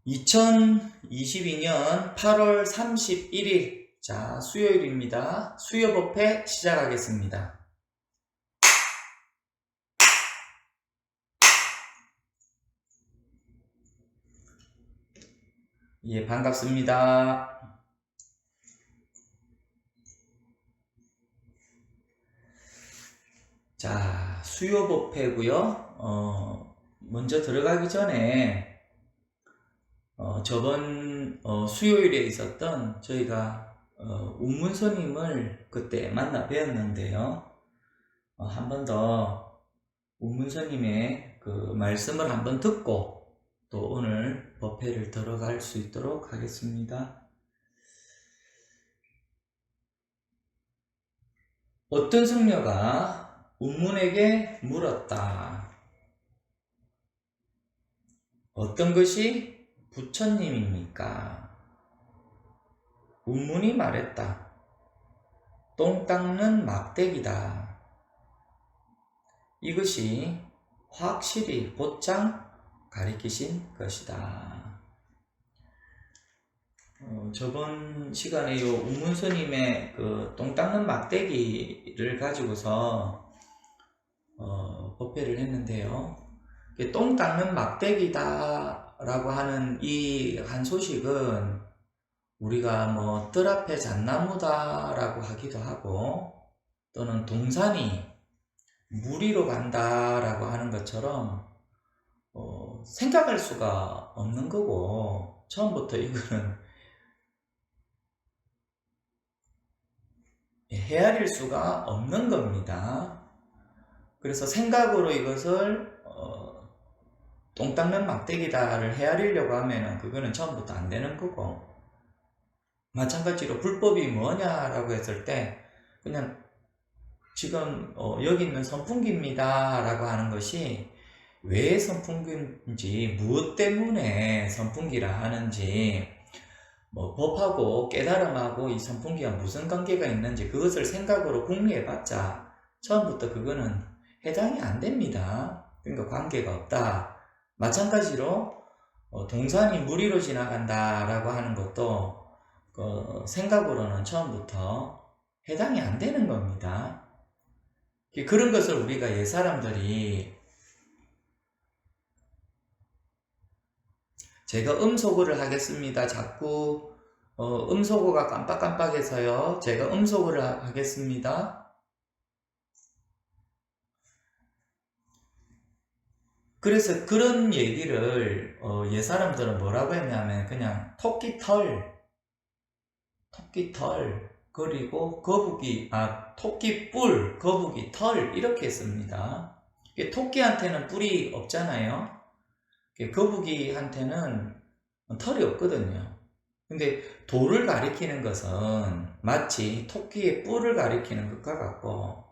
2022년 8월 31일, 자, 수요일입니다. 수요법회 시작하겠습니다. 예, 반갑습니다. 자, 수요법회고요. 먼저 들어가기 전에 저번 수요일에 있었던 저희가 운문스님을 그때 만나 뵈었는데요. 한 번 더 운문스님의 그 말씀을 한번 듣고 또 오늘 법회를 들어갈 수 있도록 하겠습니다. 어떤 승려가 운문에게 물었다. 어떤 것이 부처님입니까? 운문이 말했다. 똥 닦는 막대기다. 이것이 확실히 곧장 가리키신 것이다. 저번 시간에 요 운문스님의 그 똥 닦는 막대기를 가지고서 법회를 했는데요. 똥 닦는 막대기다 라고 하는 이 한 소식은 우리가 뭐 뜰 앞에 잣나무다 라고 하기도 하고 또는 동산이 무리로 간다 라고 하는 것처럼 생각할 수가 없는 거고, 처음부터 이거는 헤아릴 수가 없는 겁니다. 그래서 생각으로 이것을 똥 닦는 막대기다를 헤아리려고 하면은 그거는 처음부터 안 되는 거고, 마찬가지로 불법이 뭐냐라고 했을 때 그냥 지금 여기 있는 선풍기입니다 라고 하는 것이 왜 선풍기인지, 무엇 때문에 선풍기라 하는지, 뭐 법하고 깨달음하고 이 선풍기가 무슨 관계가 있는지 그것을 생각으로 궁리해봤자 처음부터 그거는 해당이 안 됩니다. 그러니까 관계가 없다. 마찬가지로 동산이 무리로 지나간다 라고 하는 것도 생각으로는 처음부터 해당이 안 되는 겁니다. 그런 것을 우리가 옛사람들이, 제가 음소거를 하겠습니다. 자꾸 음소거가 깜빡깜빡해서요. 제가 음소거를 하겠습니다. 그래서 그런 얘기를 옛사람들은 뭐라고 했냐면 그냥 토끼털 그리고 토끼뿔, 거북이 털 이렇게 했습니다. 토끼한테는 뿔이 없잖아요. 거북이한테는 털이 없거든요. 근데 돌을 가리키는 것은 마치 토끼의 뿔을 가리키는 것과 같고,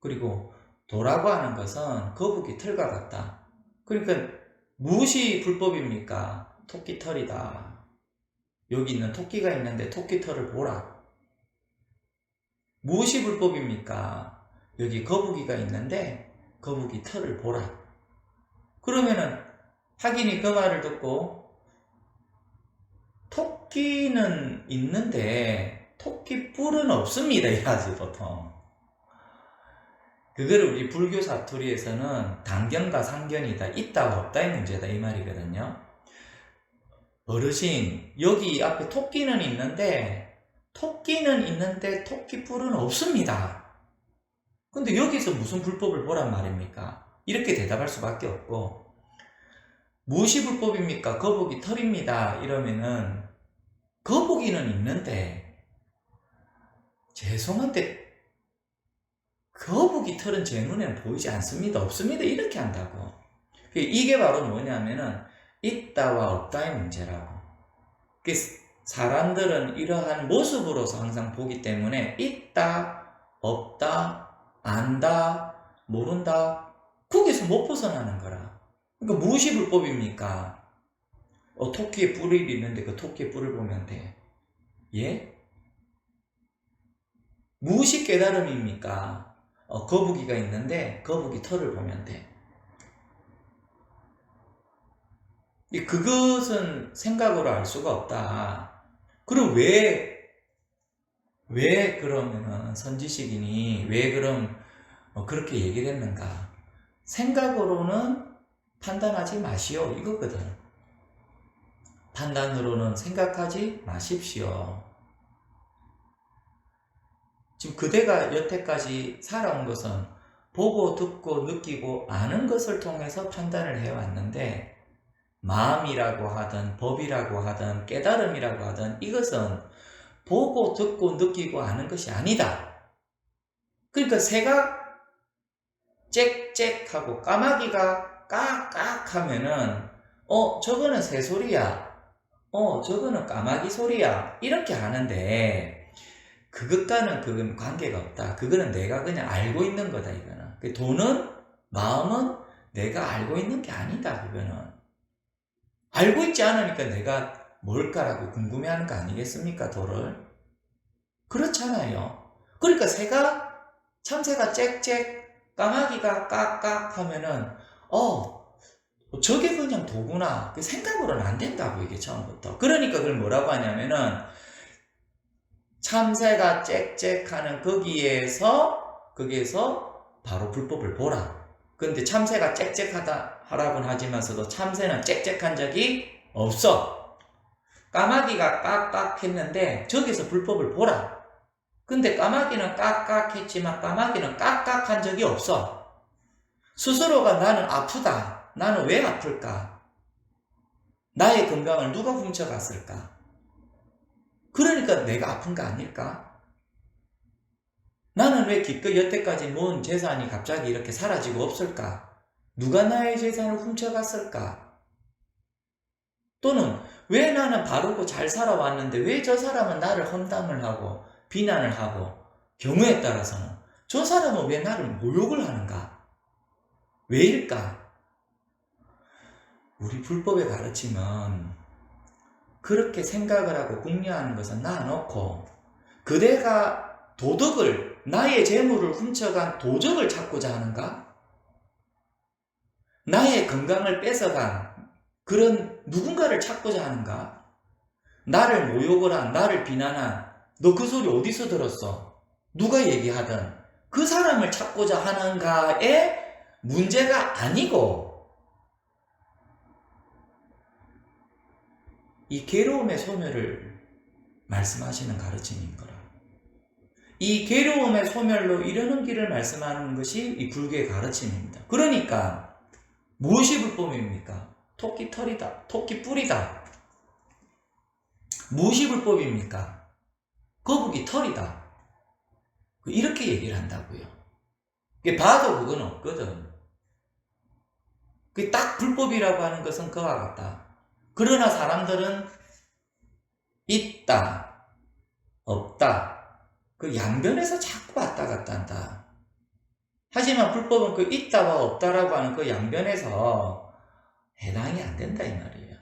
그리고 도라고 하는 것은 거북이 털과 같다. 그러니까 무엇이 불법입니까? 토끼 털이다. 여기 있는 토끼가 있는데 토끼 털을 보라. 무엇이 불법입니까? 여기 거북이가 있는데 거북이 털을 보라. 그러면은 하긴이 그 말을 듣고 토끼는 있는데 토끼 뿔은 없습니다 이하지 보통. 그거를 우리 불교 사투리에서는 단견과 상견이다, 있다 없다의 문제다 이 말이거든요. 어르신, 여기 앞에 토끼는 있는데 토끼 뿔은 없습니다. 근데 여기서 무슨 불법을 보란 말입니까? 이렇게 대답할 수밖에 없고, 무엇이 불법입니까? 거북이 털입니다 이러면은 거북이는 있는데, 죄송한데 거북이 털은 제 눈에는 보이지 않습니다, 없습니다 이렇게 한다고. 이게 바로 뭐냐면은 있다와 없다의 문제라고. 사람들은 이러한 모습으로서 항상 보기 때문에 있다, 없다, 안다, 모른다, 거기서 못 벗어나는 거라. 그러니까 무엇이 불법입니까? 토끼의 뿔이 있는데 그 토끼의 뿔을 보면 돼. 예? 무엇이 깨달음입니까? 거북이가 있는데 거북이 털을 보면 돼. 그것은 생각으로 알 수가 없다. 그럼 왜 그러면은 선지식인이 왜 그럼 그렇게 얘기를 했는가? 생각으로는 판단하지 마시오. 이거거든. 판단으로는 생각하지 마십시오. 지금 그대가 여태까지 살아온 것은 보고 듣고 느끼고 아는 것을 통해서 판단을 해왔는데, 마음이라고 하든 법이라고 하든 깨달음이라고 하든 이것은 보고 듣고 느끼고 아는 것이 아니다. 그러니까 새가 짹짹하고 까마귀가 깍깍 하면은 저거는 새 소리야, 저거는 까마귀 소리야, 이렇게 하는데 그것과는 그건 관계가 없다. 그거는 내가 그냥 알고 있는 거다. 이거는 돈은, 마음은 내가 알고 있는 게 아니다. 그거는 알고 있지 않으니까 내가 뭘까라고 궁금해하는 거 아니겠습니까? 도를. 그렇잖아요. 그러니까 참새가 짹짹, 까마귀가 깍깍 하면은 저게 그냥 도구나. 그 생각으로는 안 된다고, 이게 처음부터. 그러니까 그걸 뭐라고 하냐면은 참새가 짹짹 하는 거기에서 바로 불법을 보라. 근데 참새가 짹짹하다 하라고는 하지만서도 참새는 짹짹한 적이 없어. 까마귀가 깍깍 했는데 저기서 불법을 보라. 근데 까마귀는 깍깍 했지만 까마귀는 깍깍 한 적이 없어. 스스로가 나는 아프다. 나는 왜 아플까? 나의 건강을 누가 훔쳐갔을까? 그러니까 내가 아픈 거 아닐까? 나는 왜 기껏 여태까지 모은 재산이 갑자기 이렇게 사라지고 없을까? 누가 나의 재산을 훔쳐갔을까? 또는 왜 나는 바르고 잘 살아왔는데 왜 저 사람은 나를 험담을 하고 비난을 하고, 경우에 따라서는 저 사람은 왜 나를 모욕을 하는가? 왜일까? 우리 불법의 가르침은 그렇게 생각을 하고 궁리하는 것은 놔놓고 그대가 도덕을, 나의 재물을 훔쳐간 도적을 찾고자 하는가? 나의 건강을 뺏어간 그런 누군가를 찾고자 하는가? 나를 모욕을 한, 나를 비난한, 너 그 소리 어디서 들었어? 누가 얘기하든 그 사람을 찾고자 하는가의 문제가 아니고, 이 괴로움의 소멸을 말씀하시는 가르침인 거라. 이 괴로움의 소멸로 이르는 길을 말씀하는 것이 이 불교의 가르침입니다. 그러니까 무엇이 불법입니까? 토끼 털이다. 토끼 뿔이다. 무엇이 불법입니까? 거북이 털이다. 이렇게 얘기를 한다고요. 봐도 그건 없거든. 딱 불법이라고 하는 것은 그와 같다. 그러나 사람들은 있다, 없다, 그 양변에서 자꾸 왔다 갔다 한다. 하지만 불법은 그 있다와 없다라고 하는 그 양변에서 해당이 안 된다, 이 말이에요.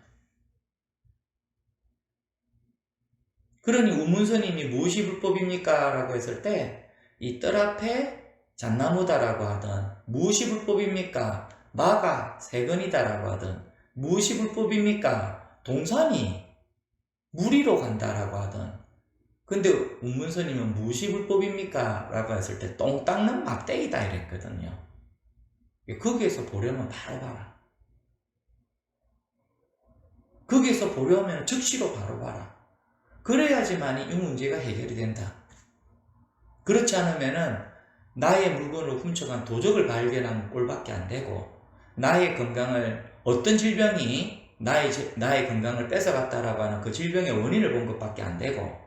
그러니 우문스님이 무엇이 불법입니까? 라고 했을 때 이 뜰 앞에 잣나무다라고 하든, 무엇이 불법입니까? 마가 세근이다라고 하든, 무엇이 불법입니까? 동산이 무리로 간다라고 하든. 근데 운문스님은 무엇이 불법입니까? 라고 했을 때 똥 닦는 막대기다 이랬거든요. 거기에서 보려면 바로 봐라. 거기에서 보려면 즉시로 바로 봐라. 그래야지만이 이 문제가 해결이 된다. 그렇지 않으면은 나의 물건을 훔쳐간 도적을 발견한 꼴밖에 안 되고, 나의 건강을, 어떤 질병이 나의 건강을 뺏어갔다라고 하는 그 질병의 원인을 본 것밖에 안 되고,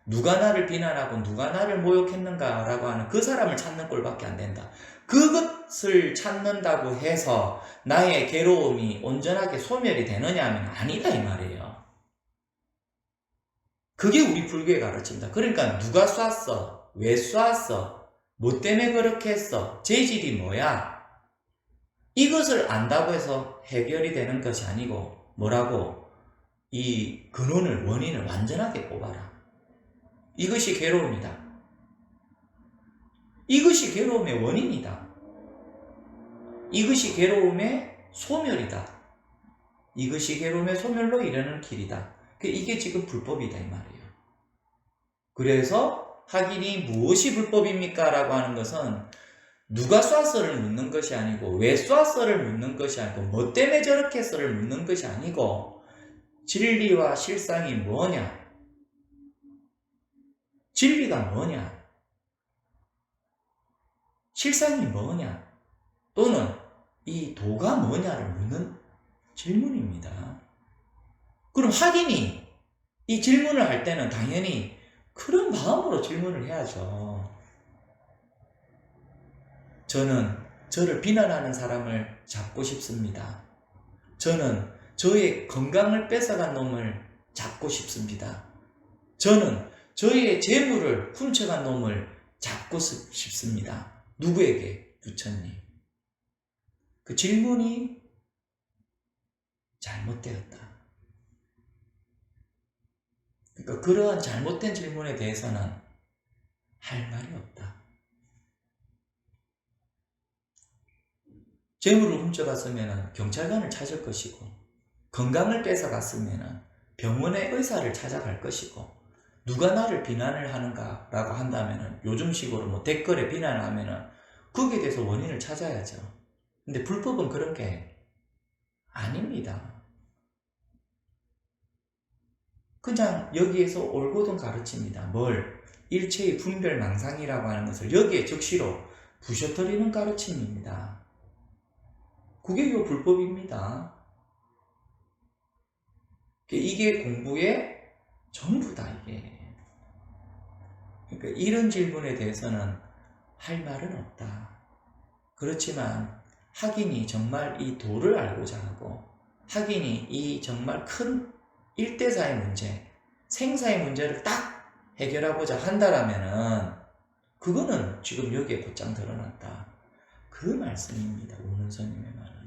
누가 나를 비난하고 누가 나를 모욕했는가라고 하는 그 사람을 찾는 꼴밖에 안 된다. 그것을 찾는다고 해서 나의 괴로움이 온전하게 소멸이 되느냐 하면 아니다, 이 말이에요. 그게 우리 불교의 가르침이다. 그러니까 누가 쐈어? 왜 쐈어? 뭐 때문에 그렇게 했어? 재질이 뭐야? 이것을 안다고 해서 해결이 되는 것이 아니고, 뭐라고? 이 근원을, 원인을 완전하게 뽑아라. 이것이 괴로움이다. 이것이 괴로움의 원인이다. 이것이 괴로움의 소멸이다. 이것이 괴로움의 소멸로 이르는 길이다. 이게 지금 불법이다 이 말이에요. 그래서 확인이 무엇이 불법입니까? 라고 하는 것은 누가 쐈어를 묻는 것이 아니고 왜 쐈어를 묻는 것이 아니고 뭐 때문에 저렇게 썰을 묻는 것이 아니고 진리와 실상이 뭐냐? 진리가 뭐냐? 실상이 뭐냐? 또는 이 도가 뭐냐를 묻는 질문입니다. 그럼 확인이 이 질문을 할 때는 당연히 그런 마음으로 질문을 해야죠. 저는 저를 비난하는 사람을 잡고 싶습니다. 저는 저의 건강을 뺏어간 놈을 잡고 싶습니다. 저는 저의 재물을 훔쳐간 놈을 잡고 싶습니다. 누구에게? 부처님. 그 질문이 잘못되었다. 그러니까 그러한 잘못된 질문에 대해서는 할 말이 없다. 재물을 훔쳐갔으면 경찰관을 찾을 것이고, 건강을 뺏어갔으면 병원의 의사를 찾아갈 것이고, 누가 나를 비난을 하는가라고 한다면 요즘식으로 뭐 댓글에 비난을 하면 거기에 대해서 원인을 찾아야죠. 근데 불법은 그런 게 아닙니다. 그냥 여기에서 올곧은 가르칩니다. 뭘? 일체의 분별망상이라고 하는 것을 여기에 적시로 부셔뜨리는 가르침입니다. 그게 요 불법입니다. 이게 공부의 전부다, 이게. 그러니까 이런 질문에 대해서는 할 말은 없다. 그렇지만 학인이 정말 이 도를 알고자 하고, 학인이 이 정말 큰 일대사의 문제, 생사의 문제를 딱 해결하고자 한다라면은 그거는 지금 여기에 곧장 드러났다. 그 말씀입니다. 우문선님의 말은.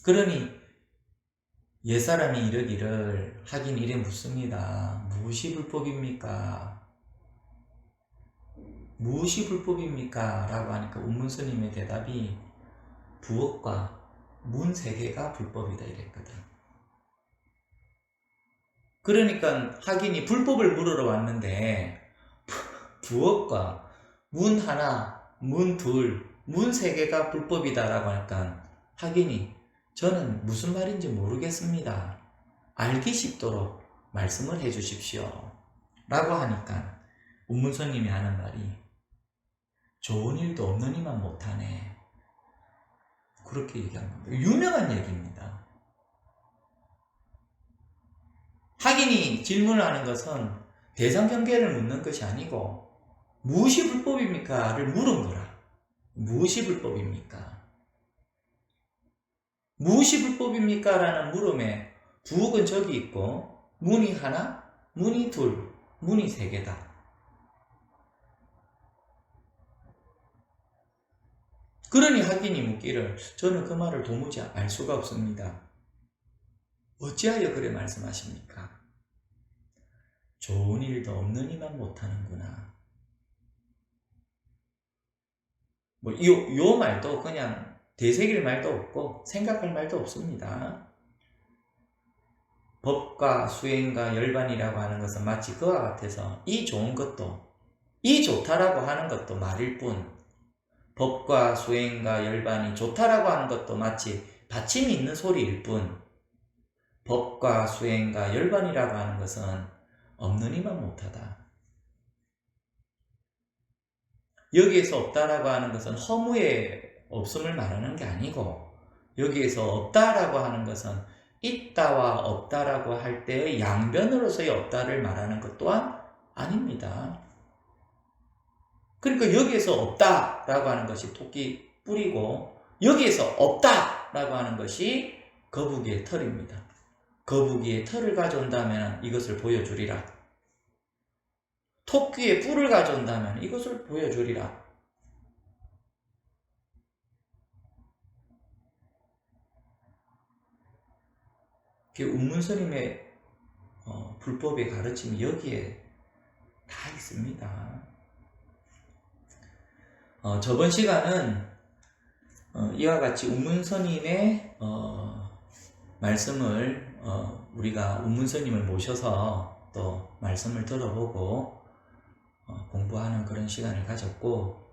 그러니 옛사람이 이르기를 하긴 이래 묻습니다. 무엇이 불법입니까? 무엇이 불법입니까? 라고 하니까 운문스님의 대답이 부엌과 문 3개가 불법이다 이랬거든. 그러니까 하긴이 불법을 물으러 왔는데 부엌과 문 하나, 문 둘, 문 3개가 불법이다 라고 하니까 하긴이 저는 무슨 말인지 모르겠습니다. 알기 쉽도록 말씀을 해 주십시오. 라고 하니까 운문선님이 하는 말이 좋은 일도 없는 이만 못하네. 그렇게 얘기한 겁니다. 유명한 얘기입니다. 학인이 질문을 하는 것은 대상경계를 묻는 것이 아니고 무엇이 불법입니까?를 물은 거라. 무엇이 불법입니까? 무엇이 불법입니까? 라는 물음에 부엌은 저기 있고 문이 하나, 문이 둘, 문이 3개다. 그러니 학인이 묻기를 저는 그 말을 도무지 알 수가 없습니다. 어찌하여 그래 말씀하십니까? 좋은 일도 없는 이만 못하는구나. 요 말도 그냥 되새길 말도 없고 생각할 말도 없습니다. 법과 수행과 열반이라고 하는 것은 마치 그와 같아서 이 좋은 것도 이 좋다라고 하는 것도 말일 뿐 법과 수행과 열반이 좋다라고 하는 것도 마치 받침이 있는 소리일 뿐 법과 수행과 열반이라고 하는 것은 없는 이만 못하다. 여기에서 없다라고 하는 것은 허무의 없음을 말하는 게 아니고 여기에서 없다라고 하는 것은 있다와 없다라고 할 때의 양변으로서의 없다를 말하는 것 또한 아닙니다. 그러니까 여기에서 없다라고 하는 것이 토끼 뿔이고 여기에서 없다라고 하는 것이 거북이의 털입니다. 거북이의 털을 가져온다면 이것을 보여주리라. 토끼의 뿔을 가져온다면 이것을 보여주리라. 운문스님의 불법의 가르침이 여기에 다 있습니다. 저번 시간은 이와 같이 운문스님의 말씀을 우리가 운문스님을 모셔서 또 말씀을 들어보고 공부하는 그런 시간을 가졌고,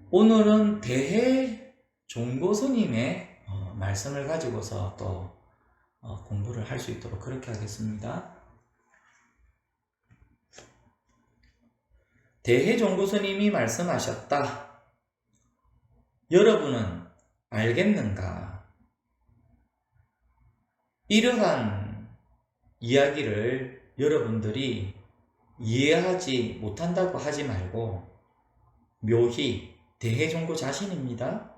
오늘은 대해 종고스님의 말씀을 가지고서 또 공부를 할 수 있도록 그렇게 하겠습니다. 대해 종고스님이 말씀하셨다. 여러분은 알겠는가? 이러한 이야기를 여러분들이 이해하지 못한다고 하지 말고 묘히 대해 종고 자신입니다.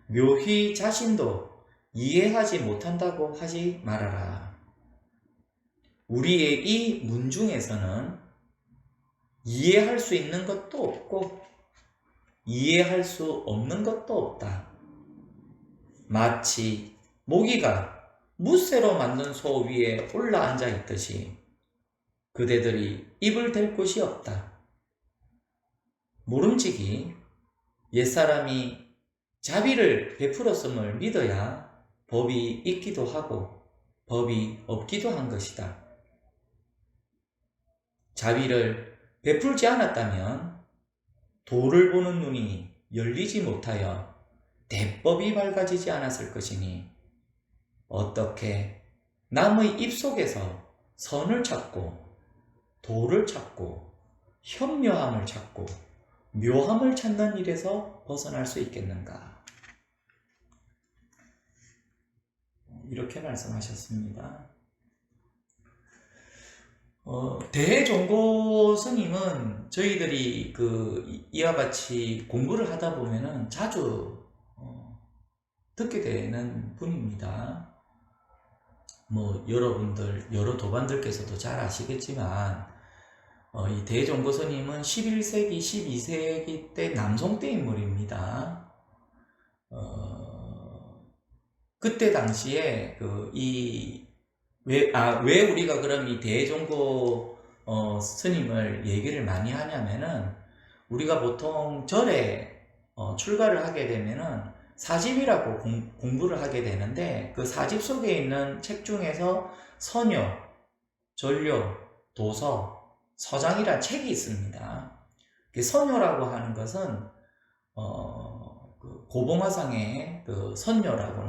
묘히 자신도 이해하지 못한다고 하지 말아라. 우리의 이 문 중에서는 이해할 수 있는 것도 없고 이해할 수 없는 것도 없다. 마치 모기가 무쇠로 만든 소 위에 올라앉아 있듯이 그대들이 입을 댈 곳이 없다. 모름지기 옛사람이 자비를 베풀었음을 믿어야 법이 있기도 하고 법이 없기도 한 것이다. 자비를 베풀지 않았다면 도를 보는 눈이 열리지 못하여 대법이 밝아지지 않았을 것이니 어떻게 남의 입속에서 선을 찾고 도를 찾고 현묘함을 찾고 묘함을 찾는 일에서 벗어날 수 있겠는가? 이렇게 말씀하셨습니다. 대종고 스님은 저희들이 이와 같이 공부를 하다 보면은 자주 듣게 되는 분입니다. 여러분들 여러 도반들께서도 잘 아시겠지만 이 대종고 스님은 11세기 12세기 때 남송 때 인물입니다. 그때 당시에 왜 우리가 그럼 이 대종고 스님을 얘기를 많이 하냐면은, 우리가 보통 절에 출가를 하게 되면은 사집이라고 공부를 하게 되는데, 그 사집 속에 있는 책 중에서 선요, 전료, 도서, 서장이라는 책이 있습니다. 선요라고 하는 것은 고봉화상의 선녀라고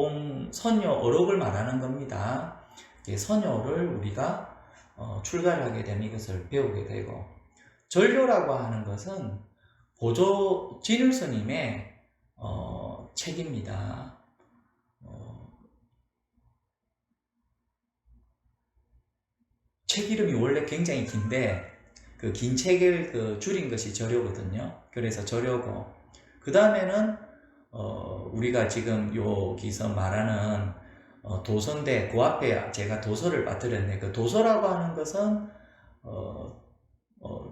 하는 선녀 어록을 말하는 겁니다. 선녀를 우리가 출가를 하게 되면 이것을 배우게 되고, 전료라고 하는 것은 보조 진울스님의 책입니다. 책 이름이 원래 굉장히 긴데 그 긴 책을 줄인 것이 절요거든요. 그래서 절요고, 그 다음에는 우리가 지금 여기서 말하는 도서인데, 그 앞에 제가 도서를 빠뜨렸네. 그 도서라고 하는 것은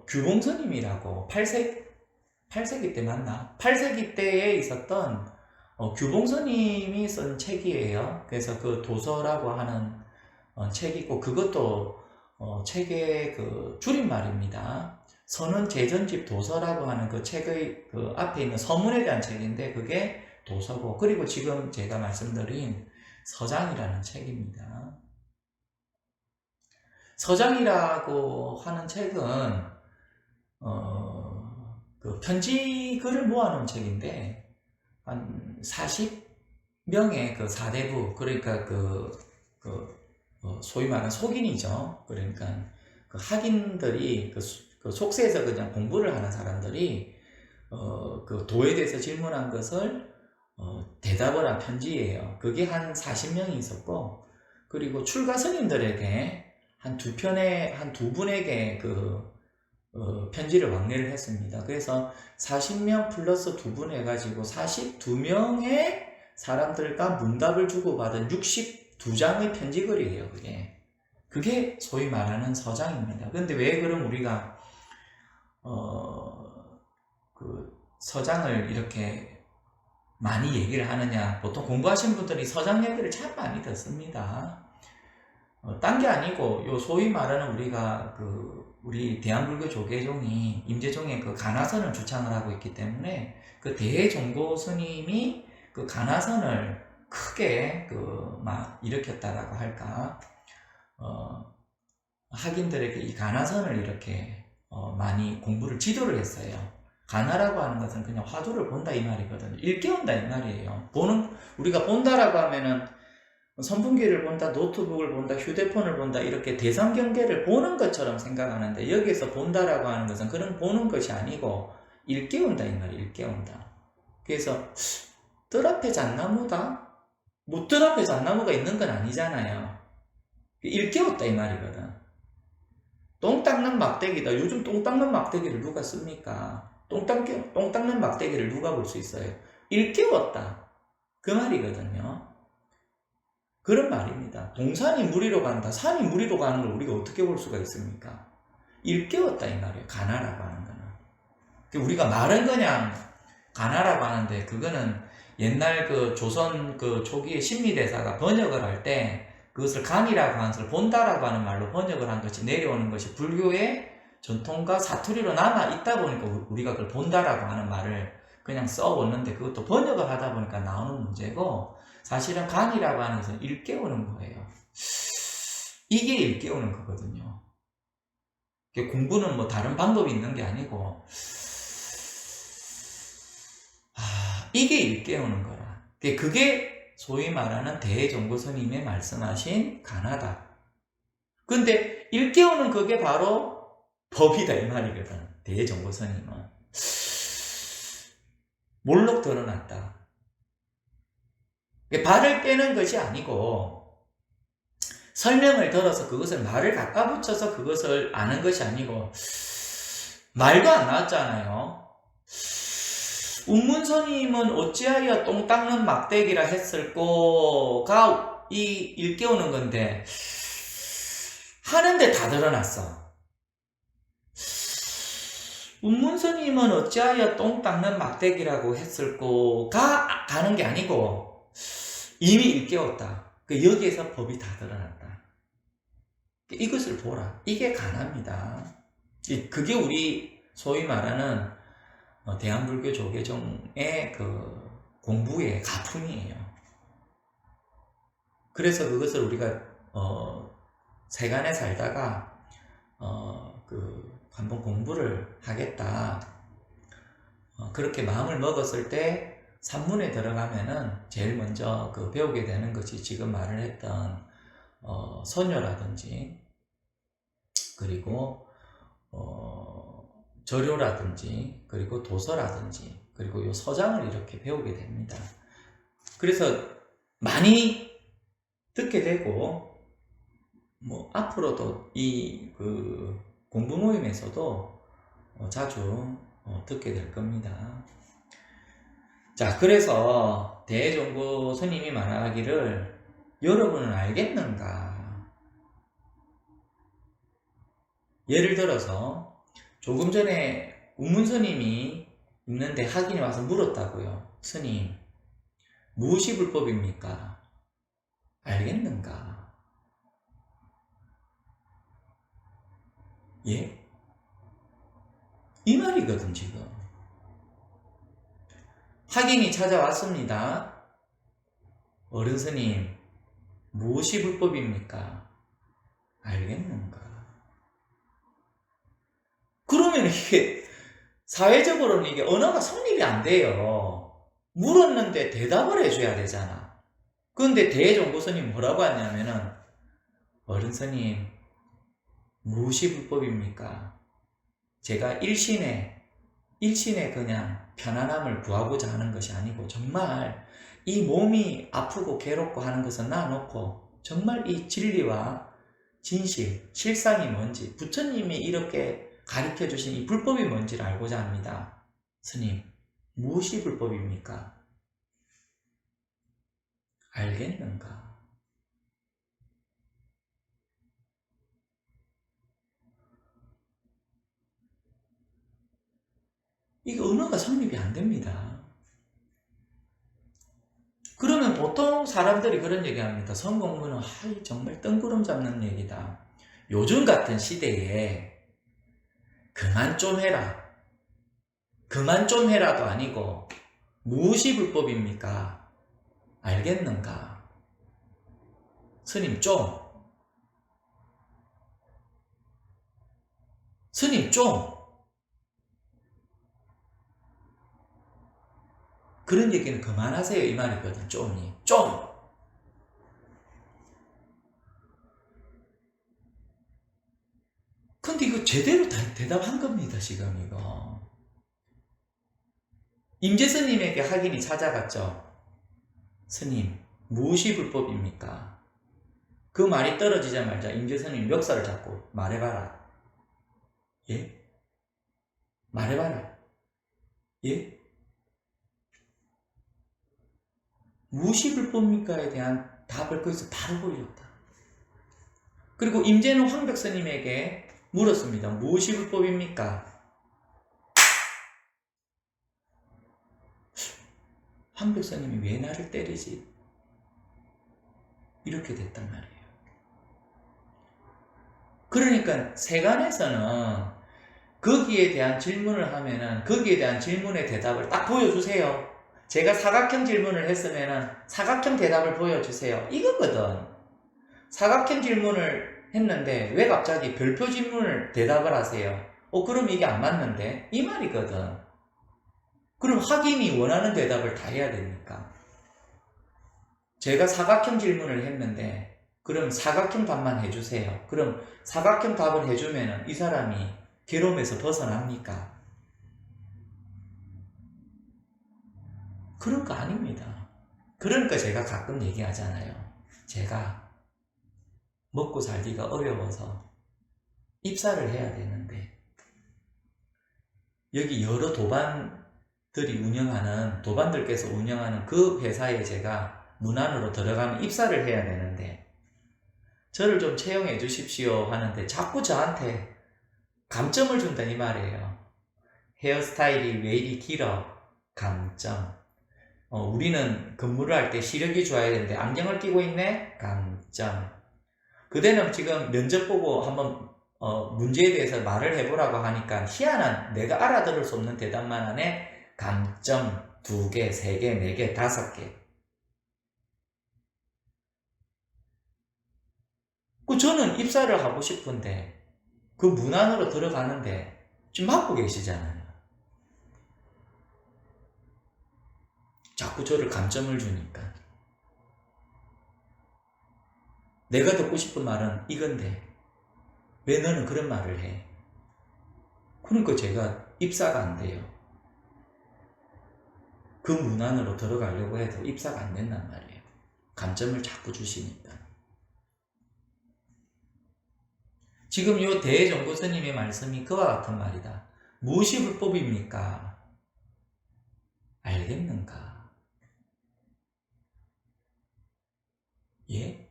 규봉스님이라고 8세기 때 맞나? 8세기 때에 있었던 규봉스님이 쓴 책이에요. 그래서 그 도서라고 하는 책이 있고, 그것도 책의 줄임말입니다. 선은 제전집 도서라고 하는 그 책의 앞에 있는 서문에 대한 책인데, 그게 도서고, 그리고 지금 제가 말씀드린 서장이라는 책입니다. 서장이라고 하는 책은 편지 글을 모아놓은 책인데, 한 40명의 사대부, 그러니까 소위 말하는 속인이죠. 그러니까 학인들이 속세에서 그냥 공부를 하는 사람들이 도에 대해서 질문한 것을 대답을 한 편지예요. 그게 한 40명이 있었고, 그리고 출가 스님들에게 한 두 분에게 편지를 왕래를 했습니다. 그래서 40명 플러스 2분 해가지고 42명의 사람들과 문답을 주고받은 62장의 편지글이에요. 그게 소위 말하는 서장입니다. 그런데 왜 그럼 우리가 서장을 이렇게 많이 얘기를 하느냐? 보통 공부하신 분들이 서장 얘기를 참 많이 듣습니다. 딴 게 아니고, 요 소위 말하는 우리가 우리 대한불교 조계종이 임재종의 그 가나선을 주창을 하고 있기 때문에 그 대종고 스님이 그 가나선을 크게 그 막 일으켰다라고 할까, 학인들에게 이 가나선을 이렇게 많이 공부를 지도를 했어요. 가나라고 하는 것은 그냥 화두를 본다 이 말이거든요. 일깨운다 이 말이에요. 우리가 본다라고 하면은 선풍기를 본다, 노트북을 본다, 휴대폰을 본다, 이렇게 대상 경계를 보는 것처럼 생각하는데, 여기에서 본다라고 하는 것은 그런 보는 것이 아니고 일깨운다 이 말이에요. 일깨운다. 그래서 뜰 앞에 잣나무다? 뭐 뜰 앞에 잣나무가 있는 건 아니잖아요. 일깨웠다 이 말이거든. 똥 닦는 막대기다. 요즘 똥 닦는 막대기를 누가 씁니까? 똥 닦는 막대기를 누가 볼 수 있어요? 일깨웠다. 그 말이거든요. 그런 말입니다. 동산이 무리로 간다. 산이 무리로 가는 걸 우리가 어떻게 볼 수가 있습니까? 일깨웠다 이 말이에요. 가나라고 하는 거는. 우리가 말은 그냥 가나라고 하는데, 그거는 옛날 그 조선 그 초기의 심리대사가 번역을 할 때 그것을 간이라고 하는 것을 본다라고 하는 말로 번역을 한 것이 내려오는 것이 불교의 전통과 사투리로 남아 있다 보니까 우리가 그걸 본다라고 하는 말을 그냥 써왔는데, 그것도 번역을 하다 보니까 나오는 문제고, 사실은 간이라고 하는 것은 일깨우는 거예요. 이게 일깨우는 거거든요. 공부는 뭐 다른 방법이 있는 게 아니고, 이게 일깨우는 거라. 그게 소위 말하는 대종고 스님의 말씀하신 가나다. 근데 일깨우는 그게 바로 법이다 이 말이거든. 대종고 스님은 몰록 드러났다. 발을 떼는 것이 아니고, 설명을 들어서 그것을 말을 갖다 붙여서 그것을 아는 것이 아니고, 말도 안 나왔잖아요. 운문스님은 어찌하여 똥 닦는 막대기라 했을꼬가 이 일깨우는 건데, 하는데 다 드러났어. 운문스님은 어찌하여 똥 닦는 막대기라고 했을꼬가 가는 게 아니고 이미 일깨웠다. 여기에서 법이 다 드러났다. 이것을 보라. 이게 가나입니다. 그게 우리 소위 말하는 대한불교 조계종의 그 공부의 가풍이에요. 그래서 그것을 우리가 세간에 살다가 한번 공부를 하겠다, 그렇게 마음을 먹었을 때 산문에 들어가면은 제일 먼저 배우게 되는 것이 지금 말을 했던 선효라든지, 그리고 절효라든지, 그리고 도서라든지, 그리고 요 서장을 이렇게 배우게 됩니다. 그래서 많이 듣게 되고, 뭐 앞으로도 이 공부 모임에서도 자주 듣게 될 겁니다. 자, 그래서 대종고 스님이 말하기를 여러분은 알겠는가? 예를 들어서 조금 전에 운문스님이 있는데 학인이 와서 물었다고요. 스님, 무엇이 불법입니까? 알겠는가? 예? 이 말이거든 지금. 학인이 찾아왔습니다. 어른 스님, 무엇이 불법입니까? 알겠는가? 그러면 이게 사회적으로는 이게 언어가 성립이 안 돼요. 물었는데 대답을 해줘야 되잖아. 그런데 대종고 스님 뭐라고 하냐면은, 어른 스님, 무엇이 불법입니까? 제가 일신에 그냥 편안함을 구하고자 하는 것이 아니고, 정말 이 몸이 아프고 괴롭고 하는 것은 놔놓고 정말 이 진리와 진실, 실상이 뭔지, 부처님이 이렇게 가르쳐 주신 이 불법이 뭔지를 알고자 합니다. 스님, 무엇이 불법입니까? 알겠는가? 이게 언어가 성립이 안 됩니다. 그러면 보통 사람들이 그런 얘기합니다. 성공부는 정말 뜬구름 잡는 얘기다. 요즘 같은 시대에 그만 좀 해라. 그만 좀 해라도 아니고 무엇이 불법입니까? 알겠는가? 스님 좀. 스님 좀. 그런 얘기는 그만하세요 이 말이거든. 좀이. 좀. 근데 이거 제대로 대답한 겁니다 지금 이거. 임재스님에게 학인이 찾아갔죠. 스님 무엇이 불법입니까? 그 말이 떨어지자마자 임재스님 멱살을 잡고 말해봐라. 예? 말해봐라. 예? 무엇이 불법입니까에 대한 답을 거기서 바로 보여줬다. 그리고 임재는 황백스님에게 물었습니다. 무엇이 불법입니까? 황백스님이 왜 나를 때리지? 이렇게 됐단 말이에요. 그러니까 세간에서는 거기에 대한 질문을 하면은 거기에 대한 질문의 대답을 딱 보여주세요. 제가 사각형 질문을 했으면은 사각형 대답을 보여주세요. 이거거든. 사각형 질문을 했는데 왜 갑자기 별표 질문을 대답을 하세요? 그럼 이게 안 맞는데? 이 말이거든. 그럼 학인이 원하는 대답을 다 해야 되니까. 제가 사각형 질문을 했는데 그럼 사각형 답만 해주세요. 그럼 사각형 답을 해주면 이 사람이 괴로움에서 벗어납니까? 그런 거 아닙니다. 그러니까 제가 가끔 얘기하잖아요. 제가 먹고 살기가 어려워서 입사를 해야 되는데 여기 여러 도반들께서 운영하는 그 회사에 제가 문안으로 들어가면 입사를 해야 되는데 저를 좀 채용해 주십시오 하는데 자꾸 저한테 감점을 준다 이 말이에요. 헤어스타일이 왜 이리 길어? 감점. 우리는 근무를 할 때 시력이 좋아야 되는데 안경을 끼고 있네? 감점. 그대는 지금 면접 보고 한번 문제에 대해서 말을 해보라고 하니까 희한한 내가 알아들을 수 없는 대답만 하네? 감점 2개, 3개, 4개, 5개. 저는 입사를 하고 싶은데 그 문안으로 들어가는데 지금 막고 계시잖아요. 자꾸 저를 감점을 주니까. 내가 듣고 싶은 말은 이건데 왜 너는 그런 말을 해? 그러니까 제가 입사가 안 돼요. 그 문안으로 들어가려고 해도 입사가 안 된단 말이에요. 감점을 자꾸 주시니까. 지금 요 대정보스님의 말씀이 그와 같은 말이다. 무엇이 불법입니까? 알겠는가? 예?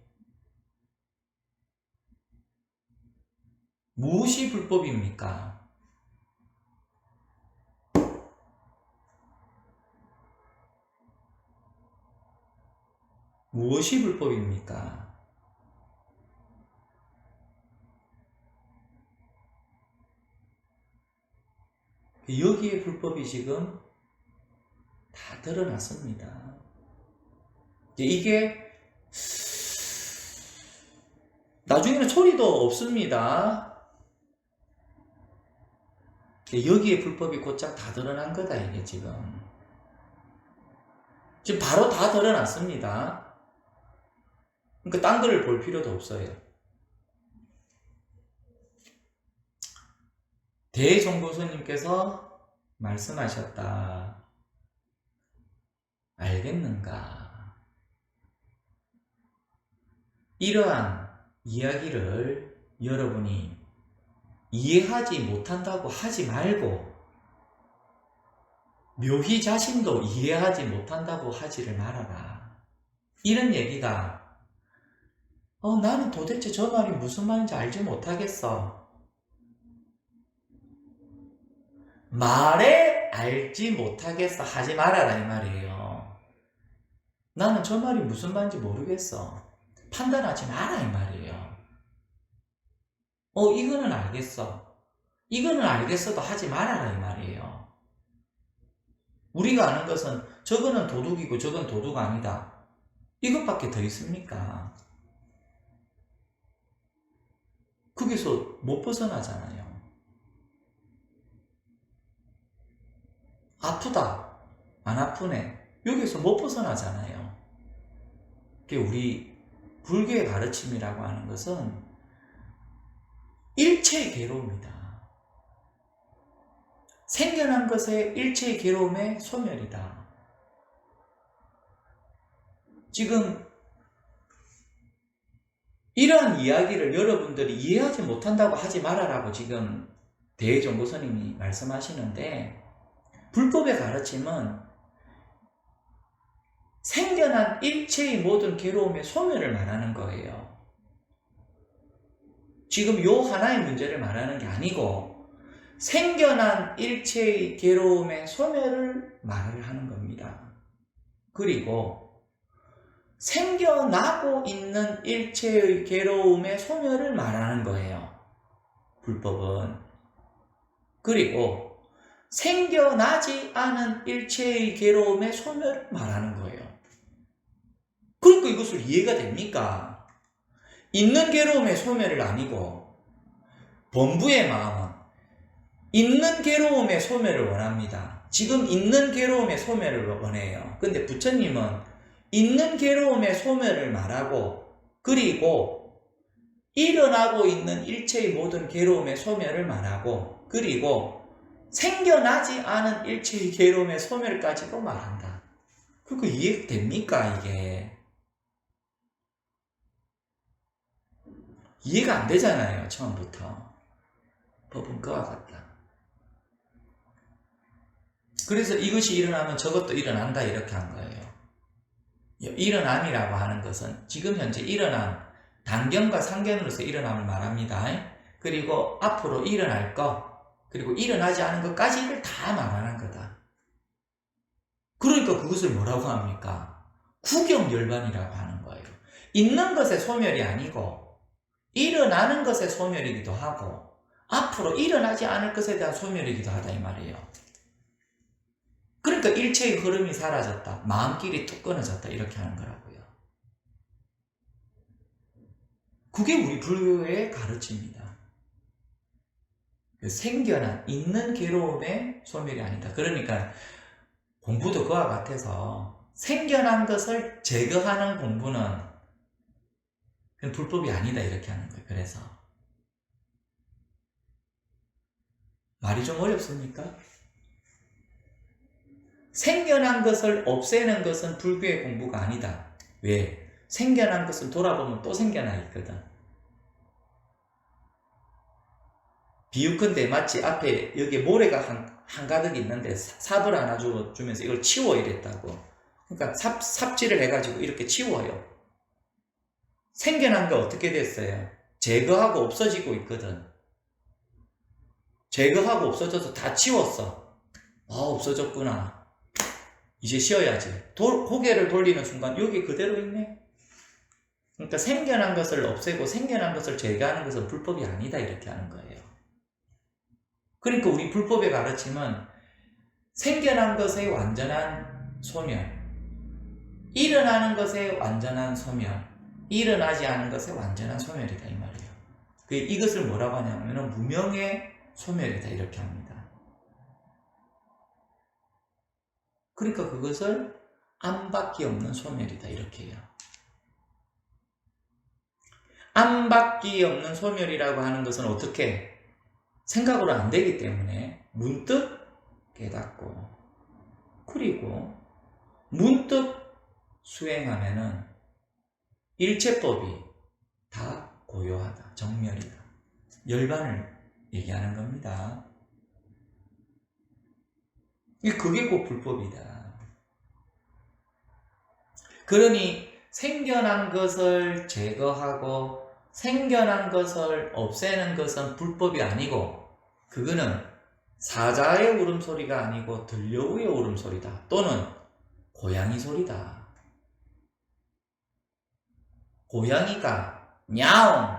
무엇이 불법입니까? 무엇이 불법입니까? 여기에 불법이 지금 다 드러났습니다. 이게 나중에는 소리도 없습니다. 여기에 불법이 곧장 다 드러난 거다 이게 지금 바로 다 드러났습니다. 그러니까 딴 거를 볼 필요도 없어요. 대종고수님께서 말씀하셨다. 알겠는가? 이러한 이야기를 여러분이 이해하지 못한다고 하지 말고 묘히 자신도 이해하지 못한다고 하지를 말아라. 이런 얘기가 나는 도대체 저 말이 무슨 말인지 알지 못하겠어. 말에 알지 못하겠어 하지 말아라 이 말이에요. 나는 저 말이 무슨 말인지 모르겠어. 판단하지 마라 이 말이에요. 이거는 알겠어. 이거는 알겠어도 하지 말아라 이 말이에요. 우리가 아는 것은 저거는 도둑이고 저건 도둑 아니다. 이것밖에 더 있습니까? 거기서 못 벗어나잖아요. 아프다, 안 아프네. 여기서 못 벗어나잖아요. 그게 우리 불교의 가르침이라고 하는 것은 일체의 괴로움이다. 생겨난 것의 일체의 괴로움의 소멸이다. 지금 이러한 이야기를 여러분들이 이해하지 못한다고 하지 말아라고 지금 대종고 스님이 말씀하시는데, 불법의 가르침은 생겨난 일체의 모든 괴로움의 소멸을 말하는 거예요. 지금 요 하나의 문제를 말하는 게 아니고 생겨난 일체의 괴로움의 소멸을 말을 하는 겁니다. 그리고 생겨나고 있는 일체의 괴로움의 소멸을 말하는 거예요. 불법은. 그리고 생겨나지 않은 일체의 괴로움의 소멸을 말하는 거예요. 그러니까 이것을 이해가 됩니까? 있는 괴로움의 소멸을 아니고 범부의 마음은 있는 괴로움의 소멸을 원합니다. 지금 있는 괴로움의 소멸을 원해요. 근데 부처님은 있는 괴로움의 소멸을 말하고, 그리고 일어나고 있는 일체의 모든 괴로움의 소멸을 말하고, 그리고 생겨나지 않은 일체의 괴로움의 소멸까지도 말한다. 그거 이해됩니까 이게? 이해가 안 되잖아요 처음부터. 법은 그와 같다. 그래서 이것이 일어나면 저것도 일어난다 이렇게 한 거예요. 일어남이라고 하는 것은 지금 현재 일어난 단견과 상견으로서 일어남을 말합니다. 그리고 앞으로 일어날 것, 그리고 일어나지 않은 것까지를 다 말하는 거다. 그러니까 그것을 뭐라고 합니까? 구경열반이라고 하는 거예요. 있는 것의 소멸이 아니고 일어나는 것의 소멸이기도 하고 앞으로 일어나지 않을 것에 대한 소멸이기도 하다 이 말이에요. 그러니까 일체의 흐름이 사라졌다. 마음길이 툭 끊어졌다. 이렇게 하는 거라고요. 그게 우리 불교의 가르침입니다. 생겨난 있는 괴로움의 소멸이 아니다. 그러니까 공부도 그와 같아서 생겨난 것을 제거하는 공부는 불법이 아니다. 이렇게 하는 거예요. 그래서 말이 좀 어렵습니까? 생겨난 것을 없애는 것은 불교의 공부가 아니다. 왜? 생겨난 것을 돌아보면 또 생겨나 있거든. 비유컨대 마치 앞에 여기 모래가 한가득 있는데 삽을 하나 주면서 이걸 치워 이랬다고. 그러니까 삽질을 해가지고 이렇게 치워요. 생겨난 게 어떻게 됐어요? 제거하고 없어지고 있거든. 제거하고 없어져서 다 치웠어. 없어졌구나. 이제 쉬어야지. 고개를 돌리는 순간 여기 그대로 있네. 그러니까 생겨난 것을 없애고 생겨난 것을 제거하는 것은 불법이 아니다 이렇게 하는 거예요. 그러니까 우리 불법의 가르침은 생겨난 것의 완전한 소멸, 일어나는 것의 완전한 소멸, 일어나지 않은 것의 완전한 소멸이다 이 말이에요. 이것을 뭐라고 하냐면 무명의 소멸이다 이렇게 합니다. 그러니까 그것을 암밖에 없는 소멸이다 이렇게 해요. 암밖에 없는 소멸이라고 하는 것은 어떻게? 생각으로 안 되기 때문에 문득 깨닫고 그리고 문득 수행하면은 일체법이 다 고요하다, 정멸이다. 열반을 얘기하는 겁니다. 그게 곧 불법이다. 그러니 생겨난 것을 제거하고 생겨난 것을 없애는 것은 불법이 아니고 그거는 사자의 울음소리가 아니고 들려우의 울음소리다. 또는 고양이 소리다. 고양이가 냐옹